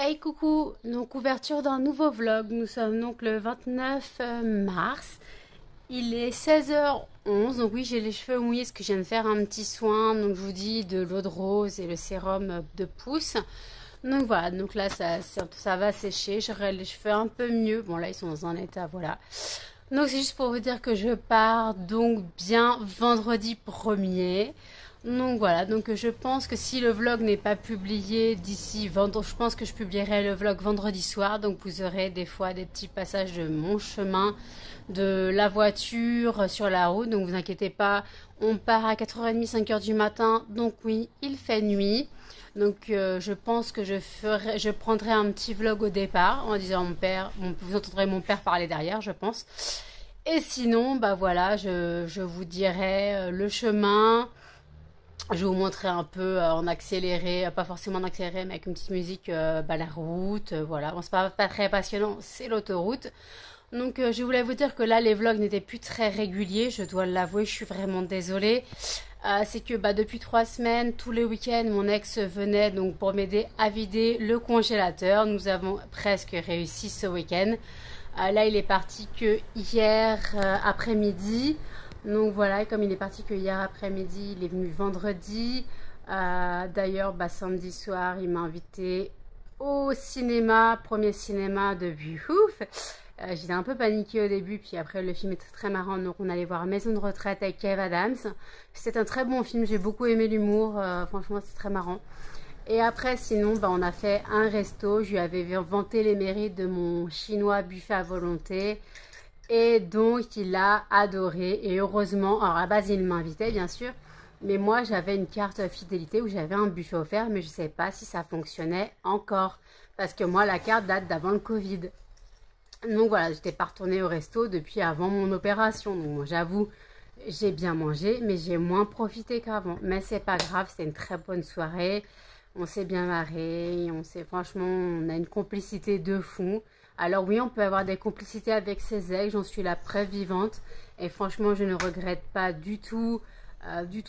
Hey coucou, donc ouverture d'un nouveau vlog, nous sommes donc le 29 mars, il est 16h11, donc oui j'ai les cheveux mouillés parce que je viens de faire un petit soin, donc je vous dis de l'eau de rose et le sérum de pouce. Donc voilà, donc là ça va sécher, j'aurai les cheveux un peu mieux, bon là ils sont dans un état, voilà. Donc c'est juste pour vous dire que je pars donc bien vendredi 1er. Donc voilà, donc je pense que si le vlog n'est pas publié d'ici vendredi, je pense que je publierai le vlog vendredi soir. Donc vous aurez des fois des petits passages de mon chemin, de la voiture sur la route. Donc vous inquiétez pas, on part à 4h30, 5h du matin. Donc oui, il fait nuit. Donc je pense que je prendrai un petit vlog au départ en disant à mon père, vous entendrez mon père parler derrière, je pense. Et sinon, bah voilà, je vous dirai le chemin. Je vais vous montrer un peu en accéléré, pas forcément en accéléré, mais avec une petite musique, la route, voilà. Bon, c'est pas très passionnant, c'est l'autoroute. Donc je voulais vous dire que là, les vlogs n'étaient plus très réguliers, je dois l'avouer, je suis vraiment désolée. C'est que depuis 3 semaines, tous les week-ends, mon ex venait donc pour m'aider à vider le congélateur. Nous avons presque réussi ce week-end. Là, il est parti que hier après-midi. Donc voilà, comme il est parti que hier après-midi, il est venu vendredi. D'ailleurs, samedi soir, il m'a invité au cinéma, premier cinéma depuis ouf. J'étais un peu paniquée au début, puis après le film était très marrant, donc on allait voir Maison de retraite avec Kev Adams. C'était un très bon film, j'ai beaucoup aimé l'humour, franchement c'est très marrant. Et après sinon, on a fait un resto, je lui avais vanté les mérites de mon chinois buffet à volonté. Et donc il a adoré et heureusement, alors à la base il m'invitait bien sûr, mais moi j'avais une carte fidélité où j'avais un buffet offert, mais je ne sais pas si ça fonctionnait encore, parce que moi la carte date d'avant le Covid. Donc voilà, je n'étais pas retournée au resto depuis avant mon opération, donc moi j'avoue, j'ai bien mangé, mais j'ai moins profité qu'avant. Mais c'est pas grave, c'était une très bonne soirée, on s'est bien marré, franchement, on a une complicité de fou. Alors oui, on peut avoir des complicités avec ses ex, j'en suis la preuve vivante. Et franchement, je ne regrette pas du tout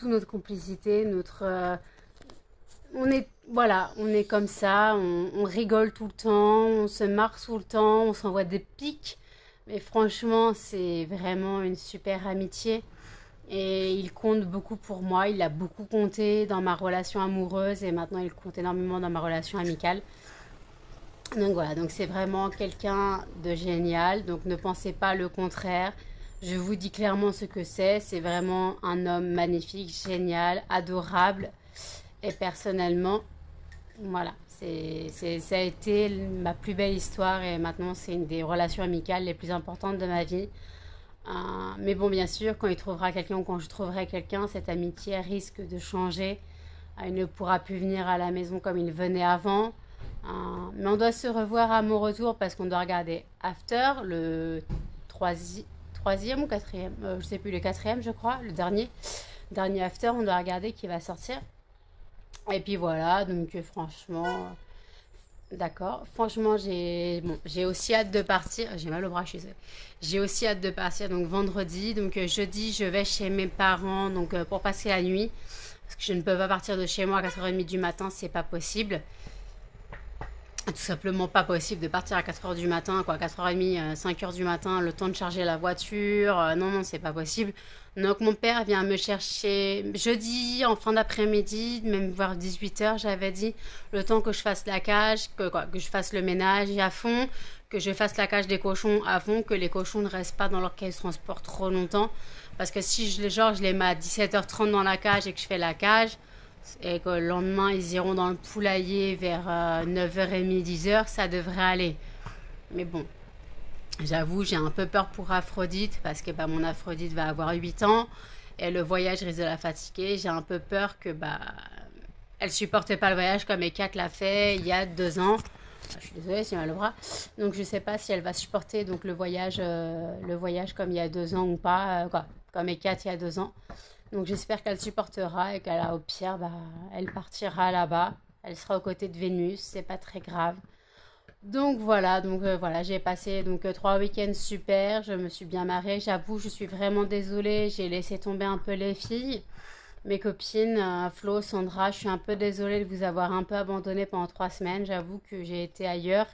notre complicité, on est comme ça, on rigole tout le temps, on se marre tout le temps, on s'envoie des pics. Mais franchement, c'est vraiment une super amitié. Et il compte beaucoup pour moi, il a beaucoup compté dans ma relation amoureuse et maintenant il compte énormément dans ma relation amicale. Donc voilà, donc c'est vraiment quelqu'un de génial, donc ne pensez pas le contraire. Je vous dis clairement ce que c'est vraiment un homme magnifique, génial, adorable. Et personnellement, voilà, ça a été ma plus belle histoire et maintenant c'est une des relations amicales les plus importantes de ma vie. Mais bon, bien sûr, quand il trouvera quelqu'un ou quand je trouverai quelqu'un, cette amitié risque de changer. Il ne pourra plus venir à la maison comme il venait avant. Mais on doit se revoir à mon retour parce qu'on doit regarder After, le troisième ou quatrième, je sais plus, le quatrième je crois, le dernier After, on doit regarder qui va sortir. Et puis voilà, donc franchement, d'accord. Franchement, j'ai aussi hâte de partir. J'ai mal au bras, je suis désolée. J'ai aussi hâte de partir, donc vendredi. Donc jeudi, je vais chez mes parents donc pour passer la nuit. Parce que je ne peux pas partir de chez moi à 4h30 du matin, c'est pas possible. Tout simplement pas possible de partir à 4h du matin, quoi, 4h30, 5h du matin, le temps de charger la voiture. Non, c'est pas possible. Donc mon père vient me chercher jeudi en fin d'après-midi, même voire 18h, j'avais dit, le temps que je fasse la cage, que je fasse le ménage à fond, que je fasse la cage des cochons à fond, que les cochons ne restent pas dans leur caisse transport trop longtemps. Parce que si je les mets à 17h30 dans la cage et que je fais la cage, et que le lendemain ils iront dans le poulailler vers 9h30, 10h, ça devrait aller. Mais bon, j'avoue, j'ai un peu peur pour Aphrodite parce que mon Aphrodite va avoir 8 ans et le voyage risque de la fatiguer. J'ai un peu peur que elle supporte pas le voyage comme Ekat l'a fait il y a 2 ans. Je suis désolée, j'ai mal au bras. Donc je sais pas si elle va supporter donc le voyage comme il y a 2 ans ou pas, comme Ekat il y a 2 ans. Donc j'espère qu'elle supportera et qu'au pire, elle partira là-bas. Elle sera aux côtés de Vénus, c'est pas très grave. Donc voilà, j'ai passé 3 week-ends super, je me suis bien marrée. J'avoue, je suis vraiment désolée, j'ai laissé tomber un peu les filles mes copines, Flo, Sandra, je suis un peu désolée de vous avoir un peu abandonné pendant 3 semaines. J'avoue que j'ai été ailleurs.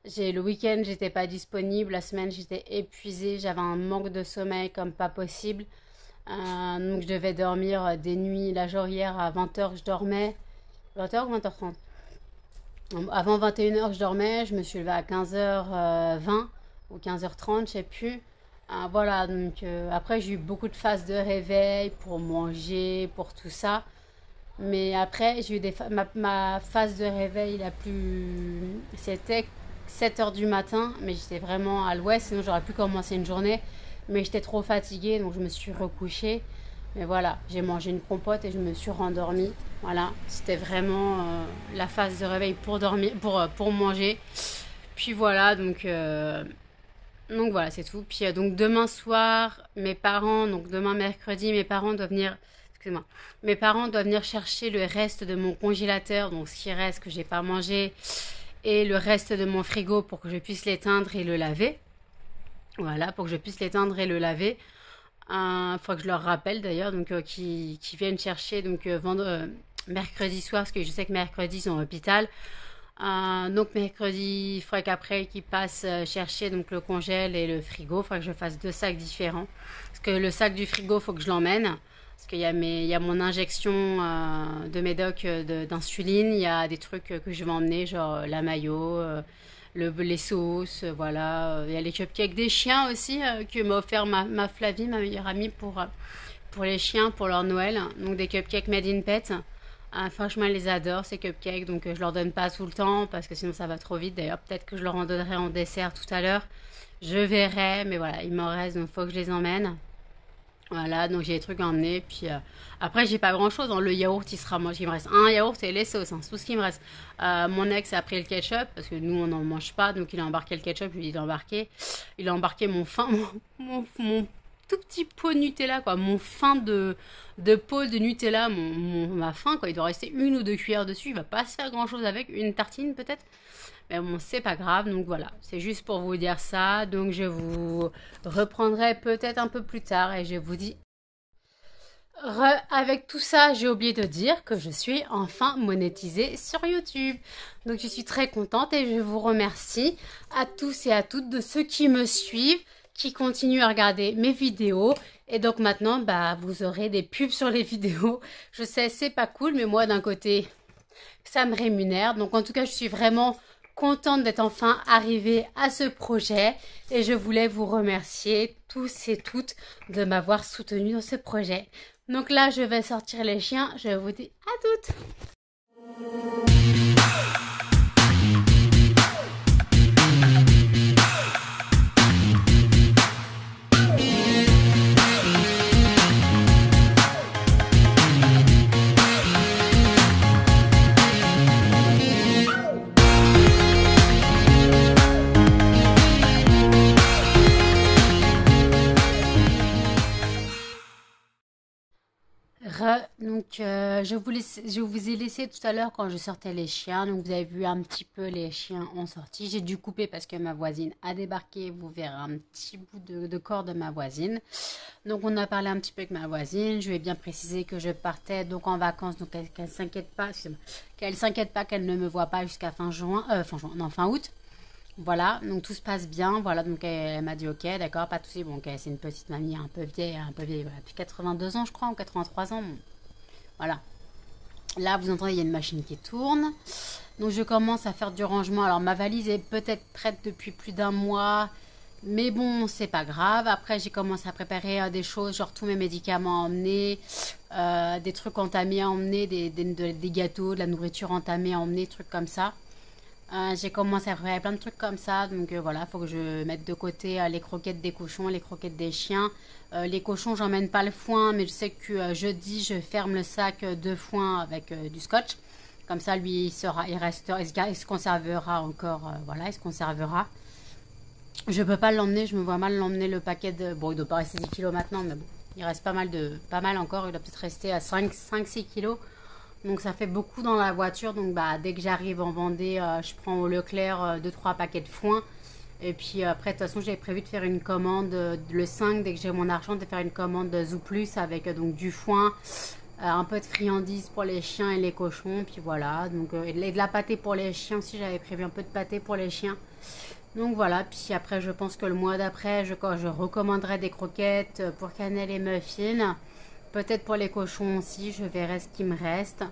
Le week-end, j'étais pas disponible. La semaine, j'étais épuisée. J'avais un manque de sommeil comme pas possible. Donc, je devais dormir des nuits. Là, genre hier à 20h, je dormais. 20h ou 20h30? Avant 21h, je dormais. Je me suis levée à 15h20 ou 15h30, je sais plus. Voilà, donc après, j'ai eu beaucoup de phases de réveil pour manger, pour tout ça. Mais après, j'ai eu ma phase de réveil la plus. C'était 7h du matin, mais j'étais vraiment à l'ouest, sinon j'aurais pu commencer une journée. Mais j'étais trop fatiguée, donc je me suis recouchée. Mais voilà, j'ai mangé une compote et je me suis rendormie. Voilà, c'était vraiment la phase de réveil pour dormir, pour manger. Puis voilà, donc voilà, c'est tout. Puis donc demain soir, mes parents, donc demain mercredi, mes parents doivent venir. Excuse-moi. Mes parents doivent venir chercher le reste de mon congélateur, donc ce qui reste que j'ai pas mangé, et le reste de mon frigo pour que je puisse l'éteindre et le laver. Voilà, pour que je puisse l'éteindre et le laver. Il faudra que je leur rappelle d'ailleurs, donc qui viennent chercher donc mercredi soir, parce que je sais que mercredi ils sont à l'hôpital. Donc mercredi, il faudrait qu'après qu'ils passent chercher donc le congèle et le frigo. Il faudrait que je fasse 2 sacs différents. Parce que le sac du frigo, il faut que je l'emmène. Parce qu'il y a mon injection de médoc d'insuline. Il y a des trucs que je vais emmener, genre la mayo, les sauces, voilà. Il y a les cupcakes des chiens aussi que m'a offert ma Flavie, ma meilleure amie, pour les chiens, pour leur Noël. Donc des cupcakes made in pet. Franchement, ils les adorent, ces cupcakes, donc je leur donne pas tout le temps parce que sinon ça va trop vite. D'ailleurs, peut-être que je leur en donnerai en dessert tout à l'heure. Je verrai, mais voilà, il m'en reste, donc il faut que je les emmène. Voilà, donc j'ai des trucs à emmener. Puis après, j'ai pas grand-chose. Le yaourt, il sera moi. Il me reste un yaourt et les sauces, hein, c'est tout ce qui me reste. Mon ex a pris le ketchup parce que nous, on n'en mange pas, donc il a embarqué le ketchup. Je lui ai dit d'embarquer. Il a embarqué mon tout petit pot de Nutella, quoi. Mon fin de pot de Nutella, ma fin, quoi. Il doit rester 1 ou 2 cuillères dessus. Il va pas se faire grand-chose avec. Une tartine, peut-être. Mais bon, c'est pas grave. Donc voilà, c'est juste pour vous dire ça. Donc je vous reprendrai peut-être un peu plus tard et je vous dis. Avec tout ça, j'ai oublié de dire que je suis enfin monétisée sur YouTube. Donc je suis très contente et je vous remercie à tous et à toutes de ceux qui me suivent, qui continuent à regarder mes vidéos. Et donc maintenant, bah, vous aurez des pubs sur les vidéos. Je sais, c'est pas cool, mais moi d'un côté, ça me rémunère. Donc en tout cas, je suis vraiment contente d'être enfin arrivée à ce projet. Et je voulais vous remercier tous et toutes de m'avoir soutenue dans ce projet. Donc là, je vais sortir les chiens. Je vous dis à toutes. Donc, je vous ai laissé tout à l'heure quand je sortais les chiens. Donc, vous avez vu un petit peu les chiens ont sorti. J'ai dû couper parce que ma voisine a débarqué. Vous verrez un petit bout de corps de ma voisine. Donc, on a parlé un petit peu avec ma voisine. Je lui ai bien précisé que je partais donc en vacances. Donc, qu'elle s'inquiète pas. Qu'elle s'inquiète pas qu'elle ne me voit pas jusqu'à fin août. Voilà, donc tout se passe bien. Voilà, donc elle m'a dit ok, d'accord, pas de soucis. Bon, ok, c'est une petite mamie un peu vieille, voilà, depuis 82 ans, je crois, ou 83 ans. Bon, voilà. Là, vous entendez, il y a une machine qui tourne. Donc, je commence à faire du rangement. Alors, ma valise est peut-être prête depuis plus d'un mois. Mais bon, c'est pas grave. Après, j'ai commencé à préparer des choses, genre tous mes médicaments à emmener, des trucs entamés à emmener, des gâteaux, de la nourriture entamée à emmener, trucs comme ça. J'ai commencé à préparer plein de trucs comme ça. Donc voilà, il faut que je mette de côté les croquettes des cochons, les croquettes des chiens. Les cochons, j'emmène pas le foin, mais je sais que jeudi, je ferme le sac de foin avec du scotch. Comme ça, lui, il se conservera encore. Voilà, il se conservera. Je peux pas l'emmener, je me vois mal l'emmener le paquet de... Bon, il doit pas rester 10 kilos maintenant, mais bon, il reste pas mal encore. Il doit peut-être rester à 5-6 kilos. Donc ça fait beaucoup dans la voiture. Donc bah, dès que j'arrive en Vendée, je prends au Leclerc 2-3 paquets de foin. Et puis après, de toute façon, j'avais prévu de faire une commande le 5, dès que j'ai mon argent, de faire une commande de Zooplus avec donc du foin, un peu de friandises pour les chiens et les cochons, puis voilà. Donc, et de la pâtée pour les chiens aussi, j'avais prévu un peu de pâtée pour les chiens. Donc voilà, puis après je pense que le mois d'après, je recommanderai des croquettes pour Cannelle et Muffin. Peut-être pour les cochons aussi, je verrai ce qui me reste.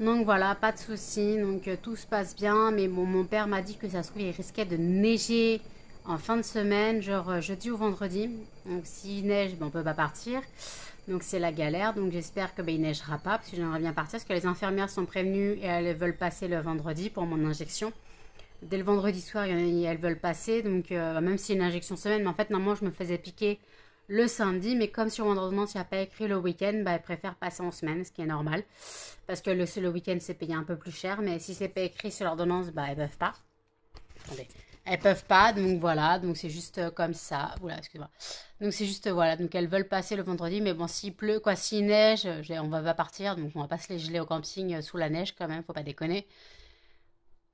Donc voilà, pas de souci, donc tout se passe bien. Mais bon, mon père m'a dit que ça se trouve, il risquait de neiger en fin de semaine, genre jeudi ou vendredi. Donc s'il neige, ben, on peut pas partir. Donc c'est la galère, donc j'espère que ben, il neigera pas, parce que j'aimerais bien partir, parce que les infirmières sont prévenues et elles veulent passer le vendredi pour mon injection. Dès le vendredi soir, elles veulent passer, donc même si c'est une injection semaine, mais en fait, normalement, je me faisais piquer le samedi, mais comme sur mon ordonnance, il n'y a pas écrit le week-end, bah, elles préfèrent passer en semaine, ce qui est normal, parce que le week-end, c'est payé un peu plus cher, mais si c'est pas écrit sur l'ordonnance, bah, elles peuvent pas. Attendez. Elles peuvent pas, donc voilà, donc c'est juste comme ça. Oula, excuse-moi. Donc c'est juste, voilà, donc elles veulent passer le vendredi, mais bon, s'il pleut, quoi, s'il neige, on va pas partir, donc on va pas se les geler au camping sous la neige quand même, faut pas déconner.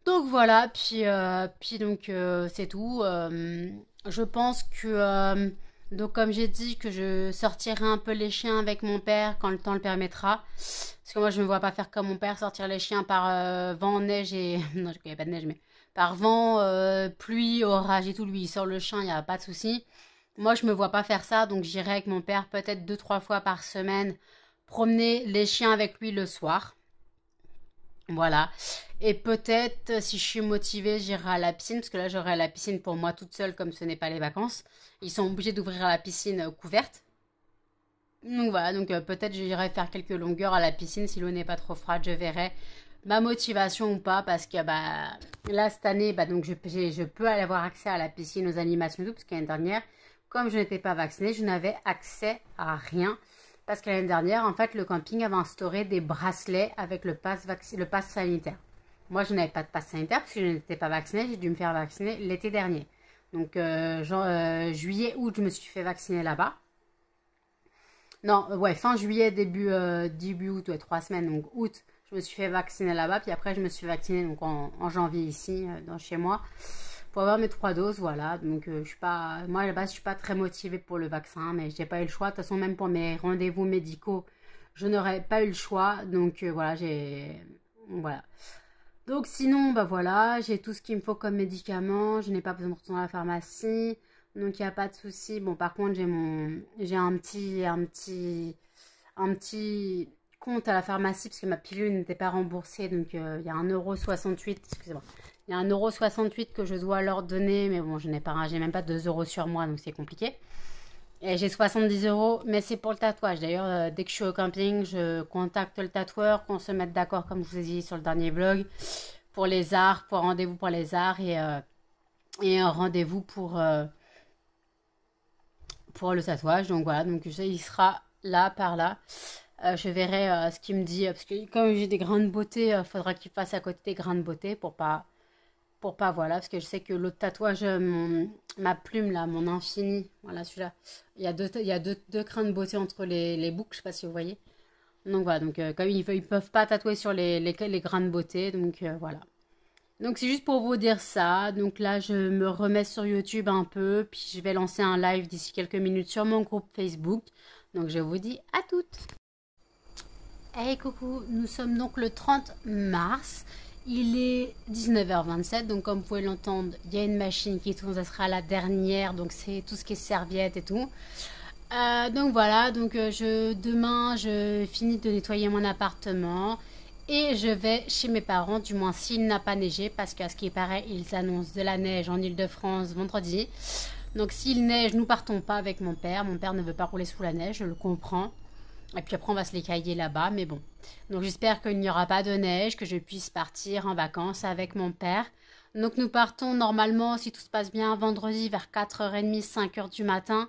Donc voilà, puis donc c'est tout. Je pense que, donc comme j'ai dit, que je sortirai un peu les chiens avec mon père quand le temps le permettra. Parce que moi je ne me vois pas faire comme mon père, sortir les chiens par vent, neige et... Non, il n'y a pas de neige, mais par vent, pluie, orage et tout. Lui, il sort le chien, il n'y a pas de souci. Moi, je me vois pas faire ça, donc j'irai avec mon père peut-être 2, 3 fois par semaine promener les chiens avec lui le soir. Voilà. Et peut-être, si je suis motivée, j'irai à la piscine, parce que là, j'aurai la piscine pour moi toute seule, comme ce n'est pas les vacances. Ils sont obligés d'ouvrir la piscine couverte. Donc voilà, donc peut-être j'irai faire quelques longueurs à la piscine, si l'eau n'est pas trop froide, je verrai ma motivation ou pas, parce que bah, là, cette année, bah, donc je peux aller avoir accès à la piscine, aux animations et tout, parce que l'année dernière, comme je n'étais pas vaccinée, je n'avais accès à rien. Parce que l'année dernière, en fait, le camping avait instauré des bracelets avec le pass sanitaire. Moi, je n'avais pas de pass sanitaire parce que je n'étais pas vaccinée. J'ai dû me faire vacciner l'été dernier. Donc, juillet, août, je me suis fait vacciner là-bas. Non, ouais, fin juillet, début août, ouais, 3 semaines. Donc, août, je me suis fait vacciner là-bas. Puis après, je me suis vaccinée donc, en janvier ici, chez moi, pour avoir mes 3 doses, voilà. Donc, je suis pas, moi, à la base, je suis pas très motivée pour le vaccin, mais j'ai pas eu le choix. De toute façon, même pour mes rendez-vous médicaux, je n'aurais pas eu le choix. Donc, voilà, voilà. Donc, sinon, bah voilà, j'ai tout ce qu'il me faut comme médicament. Je n'ai pas besoin de retourner à la pharmacie. Donc, il n'y a pas de souci. Bon, par contre, j'ai un petit compte à la pharmacie parce que ma pilule n'était pas remboursée. Donc, il y a 1,68 €, excusez-moi. Il y a 1,68 € que je dois leur donner, mais bon, j'ai même pas 2 € sur moi, donc c'est compliqué. Et j'ai 70 €, mais c'est pour le tatouage. D'ailleurs, dès que je suis au camping, je contacte le tatoueur, qu'on se mette d'accord, comme je vous ai dit sur le dernier vlog, pour les arts, pour un rendez-vous pour les arts et un rendez-vous pour le tatouage. Donc voilà, donc il sera là, par là. Je verrai ce qu'il me dit, parce que comme j'ai des grains de beauté, il faudra qu'il fasse à côté des grains de beauté pour pas, voilà, parce que je sais que l'autre tatouage, ma plume là, mon infini, voilà celui-là, il y a deux crins de beauté entre les boucles, je sais pas si vous voyez. Donc voilà, donc comme ils peuvent pas tatouer sur les grains de beauté, donc voilà. Donc c'est juste pour vous dire ça. Donc là, je me remets sur YouTube un peu, puis je vais lancer un live d'ici quelques minutes sur mon groupe Facebook. Donc je vous dis à toutes. Hey coucou, nous sommes donc le 30 mars. Il est 19h27, donc comme vous pouvez l'entendre, il y a une machine qui tourne, ça sera la dernière, donc c'est tout ce qui est serviette et tout. Donc voilà, donc demain je finis de nettoyer mon appartement et je vais chez mes parents, du moins s'il n'a pas neigé, parce qu'à ce qui paraît, ils annoncent de la neige en Île-de-France vendredi. Donc s'il neige, nous partons pas avec mon père. Mon père ne veut pas rouler sous la neige, je le comprends. Et puis après, on va se les cailler là-bas, mais bon. Donc j'espère qu'il n'y aura pas de neige, que je puisse partir en vacances avec mon père. Donc nous partons normalement, si tout se passe bien, vendredi vers 4h30, 5h du matin,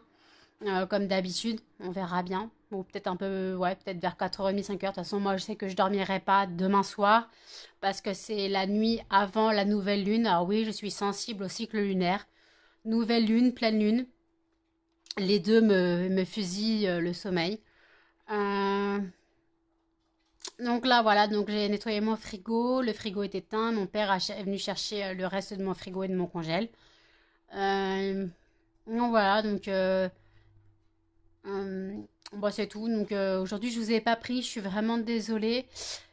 comme d'habitude. On verra bien. Ou peut-être un peu, ouais, peut-être vers 4h30, 5h. De toute façon, moi, je sais que je dormirai pas demain soir, parce que c'est la nuit avant la nouvelle lune. Alors oui, je suis sensible au cycle lunaire. Nouvelle lune, pleine lune. Les deux me fusillent le sommeil. Euh, Donc là, voilà, donc j'ai nettoyé mon frigo. Le frigo est éteint. Mon père est venu chercher le reste de mon frigo et de mon congèle. Donc voilà, donc Bon, c'est tout. Donc aujourd'hui, je vous ai pas pris. Je suis vraiment désolée.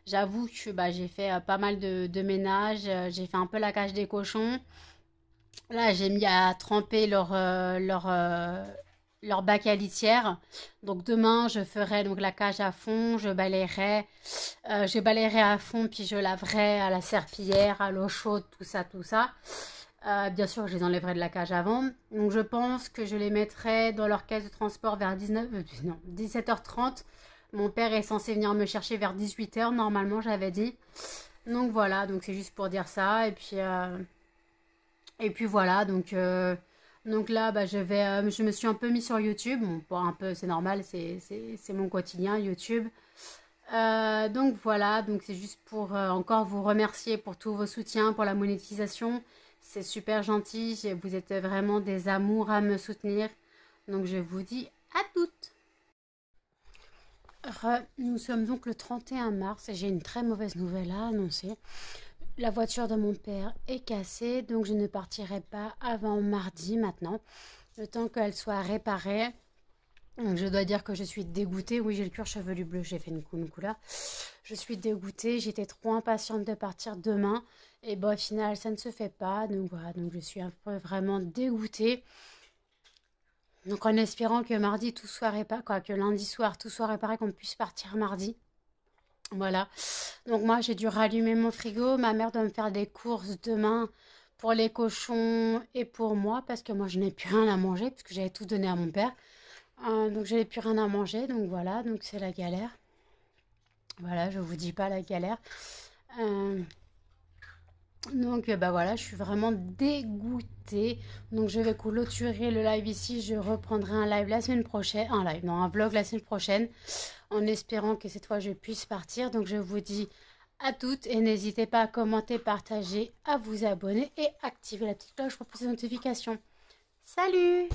J'avoue que bah, j'ai fait pas mal de ménage. J'ai fait un peu la cage des cochons. Là, j'ai mis à tremper leur bac à litière. Donc demain, je ferai donc la cage à fond. Je balayerai à fond, puis je laverai à la serpillière, à l'eau chaude, tout ça, tout ça. Bien sûr, je les enlèverai de la cage avant. Donc je pense que je les mettrai dans leur caisse de transport vers 17h30. Mon père est censé venir me chercher vers 18h, normalement, j'avais dit. Donc voilà, donc c'est juste pour dire ça. Et puis voilà, donc là, bah, je me suis un peu mis sur YouTube. Bon, pas un peu, c'est normal, c'est mon quotidien, YouTube. Donc voilà, donc c'est juste pour encore vous remercier pour tous vos soutiens, pour la monétisation. C'est super gentil, vous êtes vraiment des amours à me soutenir. Donc je vous dis à toutes. Nous sommes donc le 31 mars et j'ai une très mauvaise nouvelle à annoncer. La voiture de mon père est cassée, donc je ne partirai pas avant mardi maintenant, le temps qu'elle soit réparée. Donc je dois dire que je suis dégoûtée. Oui, j'ai le cuir chevelu bleu, j'ai fait une couleur. Je suis dégoûtée, j'étais trop impatiente de partir demain. Et bon, au final, ça ne se fait pas. Donc voilà, donc je suis un peu vraiment dégoûtée. Donc en espérant que mardi tout soit réparé, quoi, que lundi soir tout soit réparé, qu'on puisse partir mardi. Voilà. Donc moi, j'ai dû rallumer mon frigo. Ma mère doit me faire des courses demain pour les cochons et pour moi, parce que moi, je n'ai plus rien à manger, parce que j'avais tout donné à mon père. Donc j'avais plus rien à manger, donc voilà, donc c'est la galère. Voilà, je vous dis pas la galère. Euh, donc bah voilà, je suis vraiment dégoûtée. Donc je vais clôturer le live ici. Je reprendrai un live la semaine prochaine, un vlog la semaine prochaine, en espérant que cette fois je puisse partir. Donc je vous dis à toutes et n'hésitez pas à commenter, partager, à vous abonner et activer la petite cloche pour plus de notifications. Salut!